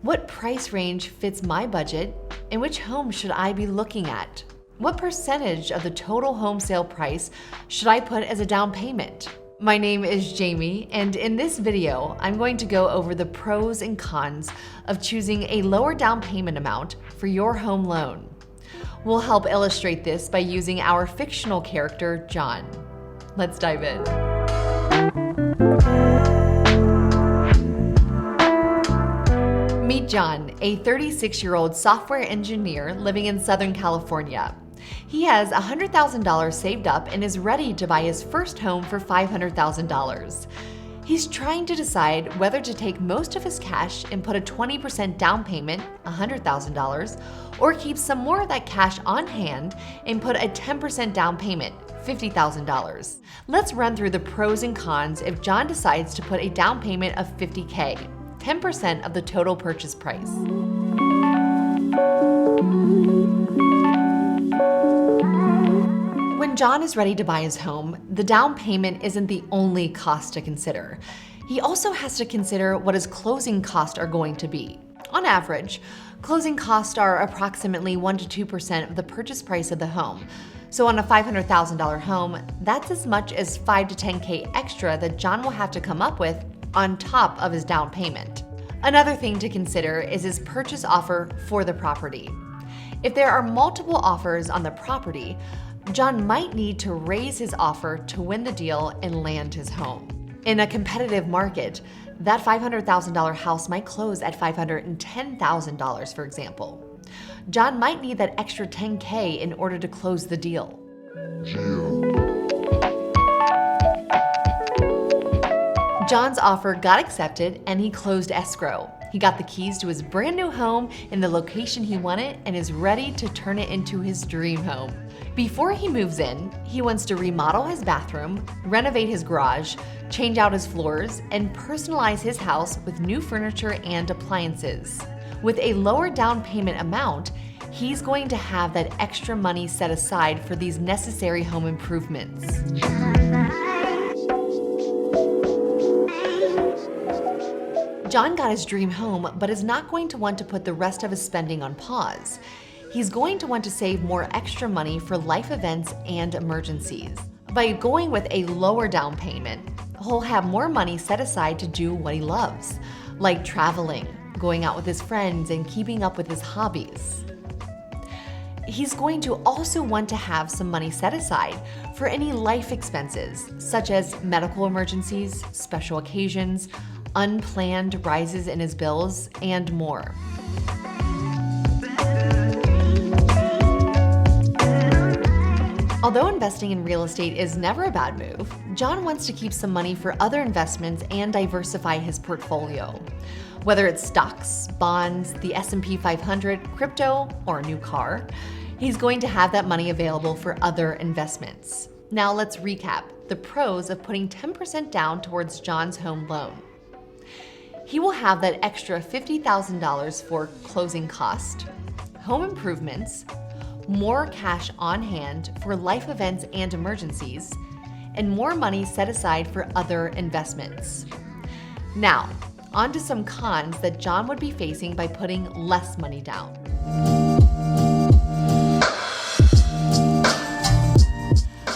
What price range fits my budget, and which home should I be looking at? What percentage of the total home sale price should I put as a down payment? My name is Jamie, and in this video, I'm going to go over the pros and cons of choosing a lower down payment amount for your home loan. We'll help illustrate this by using our fictional character, John. Let's dive in. Meet John, a 36-year-old software engineer living in Southern California. He has $100,000 saved up and is ready to buy his first home for $500,000. He's trying to decide whether to take most of his cash and put a 20% down payment, $100,000, or keep some more of that cash on hand and put a 10% down payment, $50,000. Let's run through the pros and cons if John decides to put a down payment of $50K, 10% of the total purchase price. When John is ready to buy his home, the down payment isn't the only cost to consider. He also has to consider what his closing costs are going to be. On average, closing costs are approximately 1 to 2% of the purchase price of the home. So on a $500,000 home, that's as much as 5 to 10K extra that John will have to come up with on top of his down payment. Another thing to consider is his purchase offer for the property. If there are multiple offers on the property, John might need to raise his offer to win the deal and land his home. In a competitive market, that $500,000 house might close at $510,000, for example. John might need that extra $10K in order to close the deal. John's offer got accepted and he closed escrow. He got the keys to his brand new home in the location he wanted and is ready to turn it into his dream home. Before he moves in, he wants to remodel his bathroom, renovate his garage, change out his floors, and personalize his house with new furniture and appliances. With a lower down payment amount, he's going to have that extra money set aside for these necessary home improvements. John got his dream home, but is not going to want to put the rest of his spending on pause. He's going to want to save more extra money for life events and emergencies. By going with a lower down payment, he'll have more money set aside to do what he loves, like traveling, going out with his friends, and keeping up with his hobbies. He's going to also want to have some money set aside for any life expenses, such as medical emergencies, special occasions, unplanned rises in his bills, and more. Although investing in real estate is never a bad move, John wants to keep some money for other investments and diversify his portfolio. Whether it's stocks, bonds, the S&P 500, crypto, or a new car, he's going to have that money available for other investments. Now let's recap the pros of putting 10% down towards John's home loan. He will have that extra $50,000 for closing cost, home improvements, more cash on hand for life events and emergencies, and more money set aside for other investments. Now, on to some cons that John would be facing by putting less money down.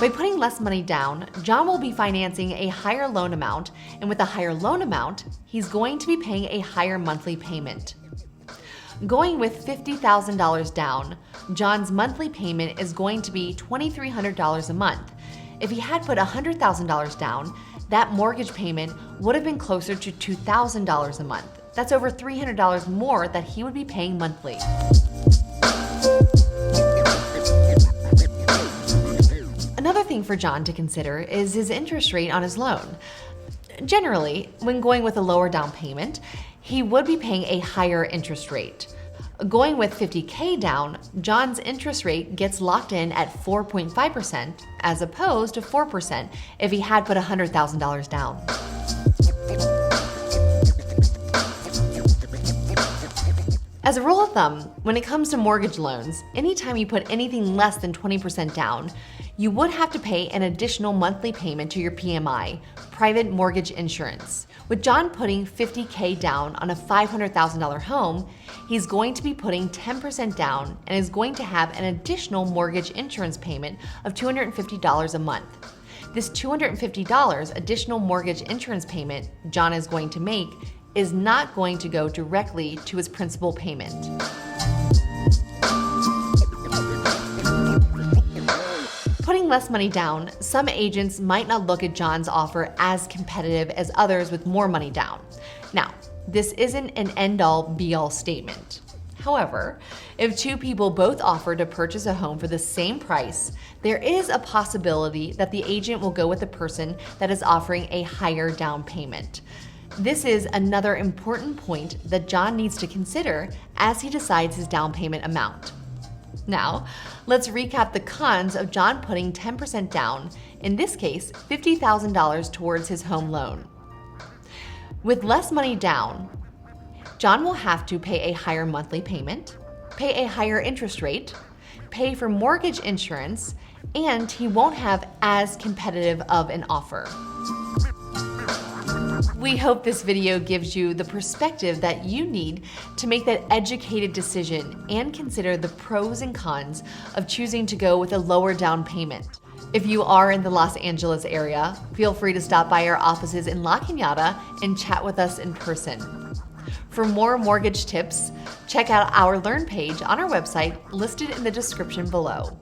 By putting less money down, John will be financing a higher loan amount, and with a higher loan amount, he's going to be paying a higher monthly payment. Going with $50,000 down, John's monthly payment is going to be $2,300 a month. If he had put $100,000 down, that mortgage payment would have been closer to $2,000 a month. That's over $300 more that he would be paying monthly. Another thing for John to consider is his interest rate on his loan. Generally, when going with a lower down payment, he would be paying a higher interest rate. Going with $50K down, John's interest rate gets locked in at 4.5% as opposed to 4% if he had put $100,000 down. As a rule of thumb, when it comes to mortgage loans, anytime you put anything less than 20% down, you would have to pay an additional monthly payment to your PMI, private mortgage insurance. With John putting $50K down on a $500,000 home, he's going to be putting 10% down and is going to have an additional mortgage insurance payment of $250 a month. This $250 additional mortgage insurance payment John is going to make is not going to go directly to his principal payment. Putting less money down, some agents might not look at John's offer as competitive as others with more money down. Now, this isn't an end-all be-all statement. However, if two people both offer to purchase a home for the same price, there is a possibility that the agent will go with the person that is offering a higher down payment. This is another important point that John needs to consider as he decides his down payment amount. Now, let's recap the cons of John putting 10% down, in this case, $50,000 towards his home loan. With less money down, John will have to pay a higher monthly payment, pay a higher interest rate, pay for mortgage insurance, and he won't have as competitive of an offer. We hope this video gives you the perspective that you need to make that educated decision and consider the pros and cons of choosing to go with a lower down payment. If you are in the Los Angeles area, feel free to stop by our offices in La Cañada and chat with us in person. For more mortgage tips, check out our Learn page on our website listed in the description below.